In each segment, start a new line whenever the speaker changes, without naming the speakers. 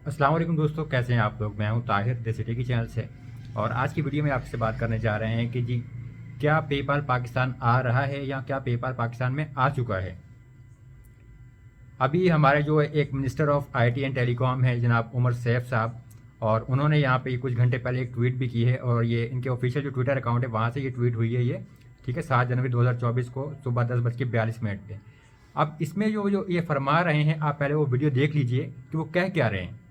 अस्सलाम वालेकुम दोस्तों, कैसे हैं आप लोग। मैं हूं ताहिर द सिटी की चैनल से। और आज की वीडियो में आपसे बात करने जा रहे हैं कि जी क्या पेपाल पाकिस्तान आ रहा है या क्या पेपाल पाकिस्तान में आ चुका है। अभी हमारे जो एक minister of IT and telecom है जनाब उमर सैफ साहब, और उन्होंने यहाँ पे कुछ घंटे पहले एक ट्वीट भी की है, और ये इनके ऑफिशियल जो ट्विटर अकाउंट है वहाँ से ये ट्वीट हुई है ये, ठीक है, 7 जनवरी 2024 को सुबह 10:42 पे। अब इसमें जो जो ये फरमा रहे हैं, आप पहले वो वीडियो देख लीजिए कि वो कह क्या रहे हैं।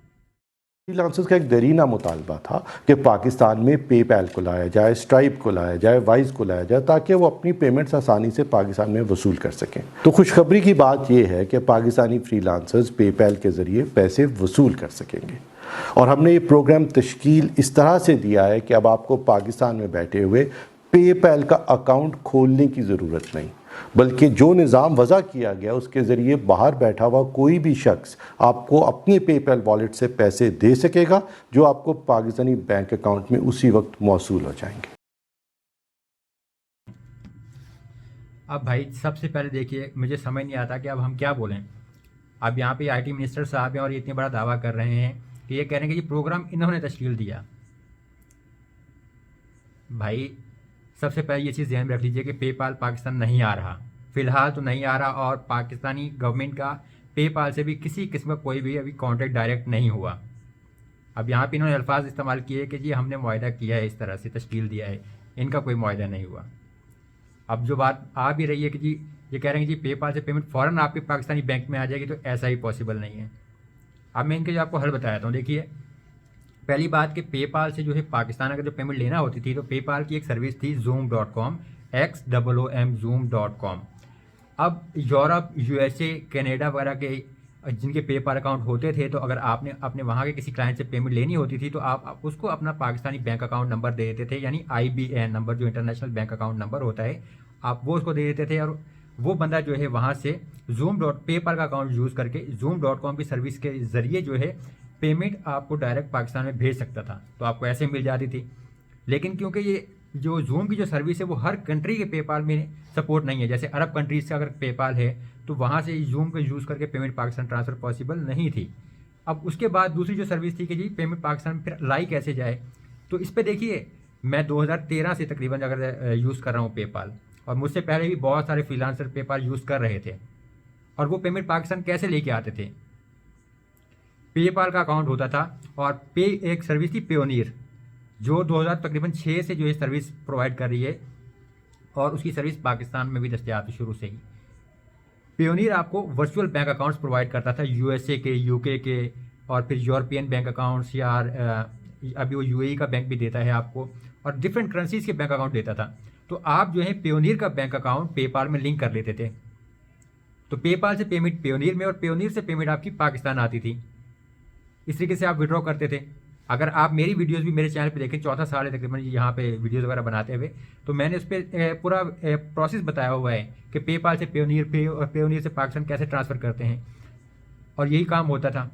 फ्रीलांसर्स का एक दरीना मुतालबा था कि पाकिस्तान में पेपैल को लाया जाए, स्ट्राइप को लाया जाए, वाइज को लाया जाए, ताकि वो अपनी पेमेंट्स आसानी से पाकिस्तान में वसूल कर सकें। तो खुशखबरी की बात यह है कि पाकिस्तानी फ्रीलांसर्स पेपैल के ज़रिए पैसे वसूल कर सकेंगे। और हमने ये प्रोग्राम तश्कील इस तरह से दिया है कि अब आपको पाकिस्तान में बैठे हुए पेपैल का अकाउंट खोलने की ज़रूरत नहीं, बल्कि जो निज़ाम वज़ा किया गया उसके ज़रिए बाहर बैठा हुआ कोई भी शख्स आपको अपने पेपैल वॉलेट से पैसे दे सकेगा, जो आपको पाकिस्तानी बैंक अकाउंट में उसी वक्त मौसूल हो जाएंगे।
अब भाई सबसे पहले देखिए, मुझे समझ नहीं आता कि अब हम क्या बोलें। अब यहाँ पे आईटी मिनिस्टर साहब हैं और ये इतने बड़ा दावा कर रहे हैं कि ये कह रहे हैं कि ये प्रोग्राम इन्होंने तश्कील दिया। भाई सबसे पहले ये चीज़ ध्यान में रख लीजिए कि पेपाल पाकिस्तान नहीं आ रहा, फ़िलहाल तो नहीं आ रहा, और पाकिस्तानी गवर्नमेंट का पेपाल से भी किसी किस्म का कोई भी अभी कॉन्टैक्ट डायरेक्ट नहीं हुआ। अब यहाँ पे इन्होंने अल्फाज इस्तेमाल किए कि जी हमने मुआहदा किया है, इस तरह से तश्कील दिया है, इनका कोई मुआहदा नहीं हुआ। अब जो बात आ भी रही है कि जी ये कह रहे हैं कि जी पेपाल से पेमेंट फ़ौरन आपके पाकिस्तानी बैंक में आ जाएगी, तो ऐसा ही पॉसिबल नहीं है। अब मैं इनके जो आपको हल बताया हूँ, देखिए पहली बात कि पेपाल से जो है पाकिस्तान अगर जो पेमेंट लेना होती थी तो पेपाल की एक सर्विस थी zoom.com, XOOM zoom.com। अब यूरोप, यूएसए, कनाडा वगैरह के जिनके पेपाल अकाउंट होते थे, तो अगर आपने अपने वहाँ के किसी क्लाइंट से पेमेंट लेनी होती थी तो आप उसको अपना पाकिस्तानी बैंक अकाउंट नंबर दे देते थे, यानी IBAN नंबर, जो इंटरनेशनल बैंक अकाउंट नंबर होता है, आप वो उसको दे देते थे, और वो बंदा जो है वहाँ से पेपाल का अकाउंट यूज़ करके zoom.com की सर्विस के ज़रिए जो है पेमेंट आपको डायरेक्ट पाकिस्तान में भेज सकता था, तो आपको ऐसे मिल जाती थी। लेकिन क्योंकि ये जो जूम की जो सर्विस है वो हर कंट्री के पेपाल में सपोर्ट नहीं है, जैसे अरब कंट्रीज़ का अगर पेपाल है तो वहाँ से जूम को यूज़ करके पेमेंट पाकिस्तान ट्रांसफ़र पॉसिबल नहीं थी। अब उसके बाद दूसरी जो सर्विस थी कि जी पेमेंट पाकिस्तान में फिर लाई कैसे जाए, तो इस पर देखिए मैं 2013 से तकरीबन अगर यूज़ कर रहा हूँ पेपाल, और मुझसे पहले भी बहुत सारे फ्रीलांसर पेपाल यूज़ कर रहे थे, और वो पेमेंट पाकिस्तान कैसे लेके आते थे। पेपाल का अकाउंट होता था, और पे एक सर्विस थी पेयोनियर, जो 2000 तकरीबन 6 से जो है सर्विस प्रोवाइड कर रही है, और उसकी सर्विस पाकिस्तान में भी दस्तयाब थी शुरू से ही। पेयोनियर आपको वर्चुअल बैंक अकाउंट्स प्रोवाइड करता था, यूएसए के, यूके के, और फिर यूरोपियन बैंक अकाउंट्स, या अभी वो यूएई का बैंक भी देता है आपको, और डिफरेंट करेंसीज के बैंक अकाउंट देता था। तो आप जो है पेयोनियर का बैंक अकाउंट पेपाल में लिंक कर लेते थे, तो पेपाल से पेमेंट पेयोनियर में, और पेयोनियर से पेमेंट आपकी पाकिस्तान आती थी। इस तरीके से आप विड्रॉ करते थे। अगर आप मेरी वीडियोस भी मेरे चैनल पे देखें, चौथा साल है तकरीबन यहाँ पे वीडियोस वगैरह बनाते हुए, तो मैंने उस पर पूरा प्रोसेस बताया हुआ है कि पेपाल से पेयोनियर पे और पेयोनियर से पाकिस्तान कैसे ट्रांसफ़र करते हैं, और यही काम होता था।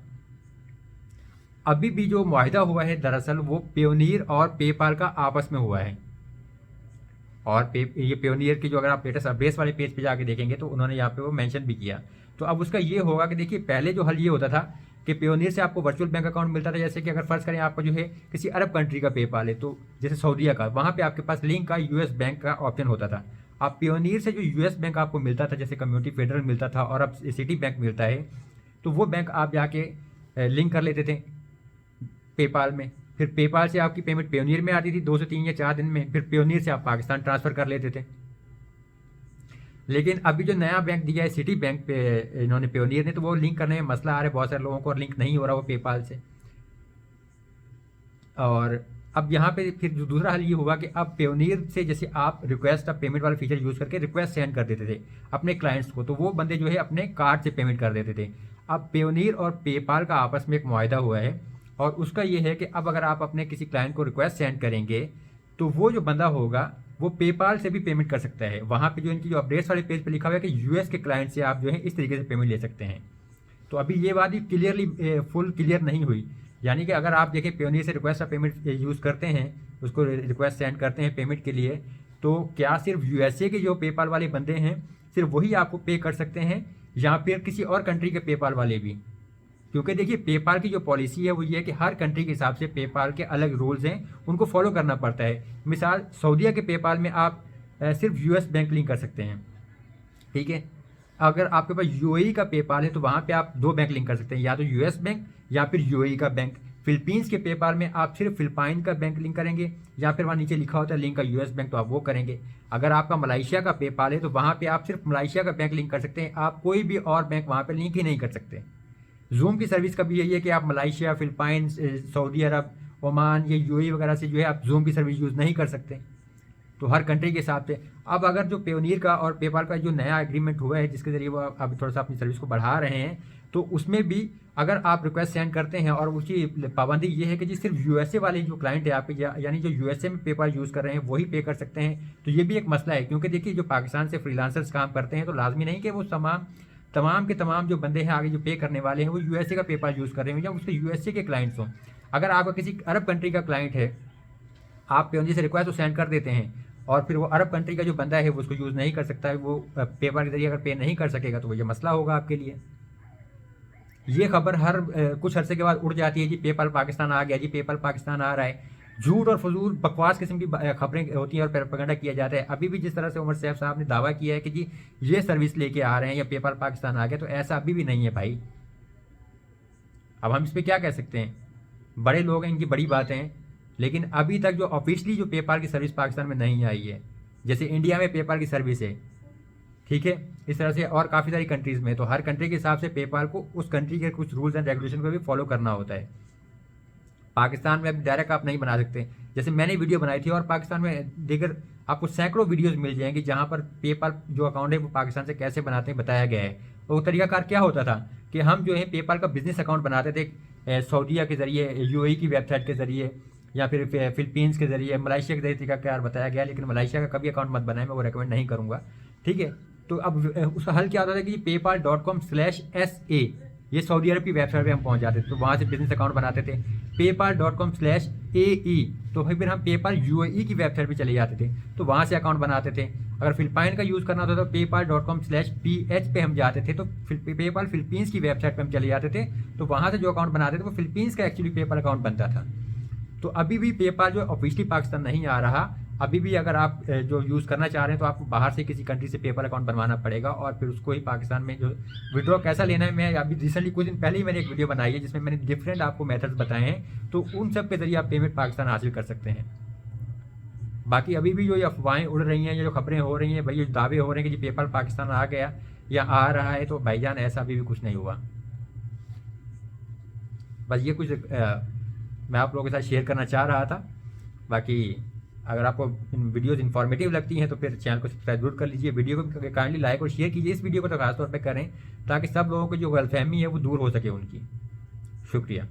अभी भी जो मुआहिदा हुआ है दरअसल वो पेयोनियर और पेपाल का आपस में हुआ है, और ये पेयोनियर की जो अगर आप लेटेस्ट अपडेट्स वाले पेज पे जाके देखेंगे तो उन्होंने यहाँ पे वो मेंशन भी किया। तो अब उसका ये होगा कि देखिए पहले जो हल ये होता था कि पेयोनियर से आपको वर्चुअल बैंक अकाउंट मिलता था, जैसे कि अगर फर्ज करें आपका जो है किसी अरब कंट्री का पेपाल है, तो जैसे सऊदीया का, वहाँ पे आपके पास लिंक का यूएस बैंक का ऑप्शन होता था। आप पेयोनियर से जो यूएस बैंक आपको मिलता था, जैसे कम्युनिटी फेडरल मिलता था और अब सिटी बैंक मिलता है, तो वो बैंक आप जाके लिंक कर लेते थे पेपाल में। फिर पेपाल से आपकी पेमेंट पेयोनियर में आती थी 2 से 3 या 4 दिन में, फिर पेयोनियर से आप पाकिस्तान ट्रांसफ़र कर लेते थे। लेकिन अभी जो नया बैंक दिया है सिटी बैंक पे इन्होंने, पेयोनियर ने, तो वो लिंक करने में मसला आ रहा है बहुत सारे लोगों को, और लिंक नहीं हो रहा वो पेपाल से। और अब यहाँ पे फिर जो दूसरा हल ये हुआ कि अब पेयोनियर से जैसे आप रिक्वेस्ट ऑफ पेमेंट वाला फीचर यूज़ करके रिक्वेस्ट सेंड कर देते थे अपने क्लाइंट्स को, तो वो बंदे जो है अपने कार्ड से पेमेंट कर देते थे। अब पेयोनियर और पेपाल का आपस में एक मुआहिदा हुआ है, और उसका ये है कि अब अगर आप अपने किसी क्लाइंट को रिक्वेस्ट सेंड करेंगे तो वो जो बंदा होगा वो पेपाल से भी पेमेंट कर सकता है। वहाँ पे जो इनकी जो अपडेट्स वाले पेज पे लिखा हुआ है कि यूएस के क्लाइंट से आप जो है इस तरीके से पेमेंट ले सकते हैं। तो अभी ये बात ही क्लियरली फुल क्लियर नहीं हुई, यानी कि अगर आप देखें पेयोनियर से रिक्वेस्ट ऑफ पेमेंट यूज़ करते हैं, उसको रिक्वेस्ट सेंड करते हैं पेमेंट के लिए, तो क्या सिर्फ यूएसए के जो पेपाल वाले बंदे हैं सिर्फ वही आपको पे कर सकते हैं, या फिर किसी और कंट्री के पेपाल वाले भी। क्योंकि देखिए पेपाल की जो पॉलिसी है वो ये है कि हर कंट्री के हिसाब से पेपाल के अलग रूल्स हैं, उनको फॉलो करना पड़ता है। मिसाल सऊदीया के पेपाल में आप सिर्फ यूएस बैंक लिंक कर सकते हैं, ठीक है। अगर आपके पास यूएई का पेपाल है तो वहाँ पे आप 2 बैंक लिंक कर सकते हैं, या तो यूएस बैंक या फिर यूएई का बैंक। फिलीपींस के पेपाल में आप सिर्फ फिलिपाइन का बैंक लिंक करेंगे, या फिर वहाँ नीचे लिखा होता है लिंक का यूएस बैंक, तो आप वो करेंगे। अगर आपका मलेशिया का पेपाल है तो वहाँ पे आप सिर्फ मलेशिया का बैंक लिंक कर सकते हैं, आप कोई भी और बैंक वहाँ पे लिंक ही नहीं कर सकते। जूम की सर्विस का भी यही है कि आप मलेशिया, फिलिपाइन, सऊदी अरब, ओमान, ये यूएई वगैरह से जो है आप जूम की सर्विस यूज़ नहीं कर सकते। तो हर कंट्री के हिसाब से अब अगर जो पेयोनियर का और पेपाल का जो नया एग्रीमेंट हुआ है जिसके ज़रिए वो अब थोड़ा सा अपनी सर्विस को बढ़ा रहे हैं, तो उसमें भी अगर आप रिक्वेस्ट सेंड करते हैं और उसकी पाबंदी ये है कि जी सिर्फ यूएसए वाले जो क्लाइंट है आपके, यानी जो यूएसए में पेपाल यूज़ कर रहे हैं वही पे कर सकते हैं। तो ये भी एक मसला है, क्योंकि देखिए जो पाकिस्तान से फ्रीलांसर्स काम करते हैं तो लाजमी नहीं कि वो तमाम के तमाम जो बंदे हैं आगे जो पे करने वाले हैं वो यूएसए का पेपाल यूज़ कर रहे हैं या उसके यूएसए के क्लाइंट्स हों। अगर आपका किसी अरब कंट्री का क्लाइंट है, आप पेयोनियर से रिक्वेस्ट तो सेंड कर देते हैं और फिर वो अरब कंट्री का जो बंदा है वो उसको यूज़ नहीं कर सकता है, वो पेपाल के जरिए अगर पे नहीं कर सकेगा तो वो ये मसला होगा आपके लिए। ये खबर हर कुछ अरसे के बाद उड़ जाती है जी पेपाल पाकिस्तान आ गया, जी पेपाल पाकिस्तान आ रहा है। झूठ और फजूल बकवास किस्म की खबरें होती हैं और प्रोपेगेंडा किया जाता है। अभी भी जिस तरह से उमर सैफ साहब ने दावा किया है कि जी ये सर्विस लेके आ रहे हैं या पेपाल पाकिस्तान आ गया, तो ऐसा अभी भी नहीं है भाई। अब हम इस पर क्या कह सकते हैं, बड़े लोग हैं, इनकी बड़ी बातें हैं, लेकिन अभी तक जो ऑफिशियली जो पेपाल की सर्विस पाकिस्तान में नहीं आई है, जैसे इंडिया में पेपाल की सर्विस है, ठीक है, इस तरह से और काफ़ी सारी कंट्रीज़ में, तो हर कंट्री के हिसाब से पेपाल को उस कंट्री के कुछ रूल्स एंड रेगुलेशन को भी फॉलो करना होता है। पाकिस्तान में अब डायरेक्ट आप नहीं बना सकते। जैसे मैंने वीडियो बनाई थी और पाकिस्तान में देकर आपको सैकड़ों वीडियोस मिल जाएंगी जहां पर पेपाल जो अकाउंट है वो पाकिस्तान से कैसे बनाते हैं बताया गया है। तो तरीकाकार क्या होता था कि हम जो है पेपाल का बिजनेस अकाउंट बनाते थे सऊदीया के ज़रिए, यूएई की वेबसाइट के ज़रिए, या फिर फिलीपींस के ज़रिए, मलेशिया के ज़रिए तरीकाकार बताया गया, लेकिन मलेशिया का कभी अकाउंट मत बनाए, मैं वो रेकमेंड नहीं करूँगा, ठीक है। तो अब उसका हल क्या होता था कि paypal.com/SA, ये सऊदी अरब की वेबसाइट पे हम पहुंच जाते थे, तो वहाँ से बिजनेस अकाउंट बनाते थे। paypal.com/AE, तो फिर हम पेपाल यूएई की वेबसाइट पे चले जाते थे, तो वहाँ से अकाउंट बनाते थे। अगर फिलिपाइन का यूज़ करना होता तो paypal.com/PH पे हम जाते थे, तो पेपाल फिलीपींस की वेबसाइट पे हम चले जाते थे, तो वहाँ से जो अकाउंट बनाते थे वो फिलीपींस का एक्चुअली पेपाल अकाउंट बनता था। तो अभी भी पेपाल जो ऑफिशियली पाकिस्तान नहीं आ रहा, अभी भी अगर आप जो यूज़ करना चाह रहे हैं तो आपको बाहर से किसी कंट्री से पेपाल अकाउंट बनवाना पड़ेगा और फिर उसको ही पाकिस्तान में जो विड्रॉ कैसा लेना है, मैं अभी रिसेंटली कुछ दिन पहले ही मैंने एक वीडियो बनाई है जिसमें मैंने डिफरेंट आपको मेथड्स बताए हैं, तो उन सब के जरिए आप पेमेंट पाकिस्तान हासिल कर सकते हैं। बाकी अभी भी जो ये अफवाहें उड़ रही हैं, ये जो खबरें हो रही हैं भाई, ये दावे हो रहे हैं कि जी पेपाल पाकिस्तान आ गया या आ रहा है, तो भाईजान ऐसा अभी भी कुछ नहीं हुआ। बस ये कुछ मैं आप लोगों के साथ शेयर करना चाह रहा था। बाकी अगर आपको वीडियोस इन्फॉर्मेटिव लगती हैं तो फिर चैनल को सब्सक्राइब जरूर कर लीजिए, वीडियो को काइंडली लाइक और शेयर कीजिए। इस वीडियो को तो खासतौर पे करें ताकि सब लोगों को जो गलतफहमी है वो दूर हो सके उनकी। शुक्रिया।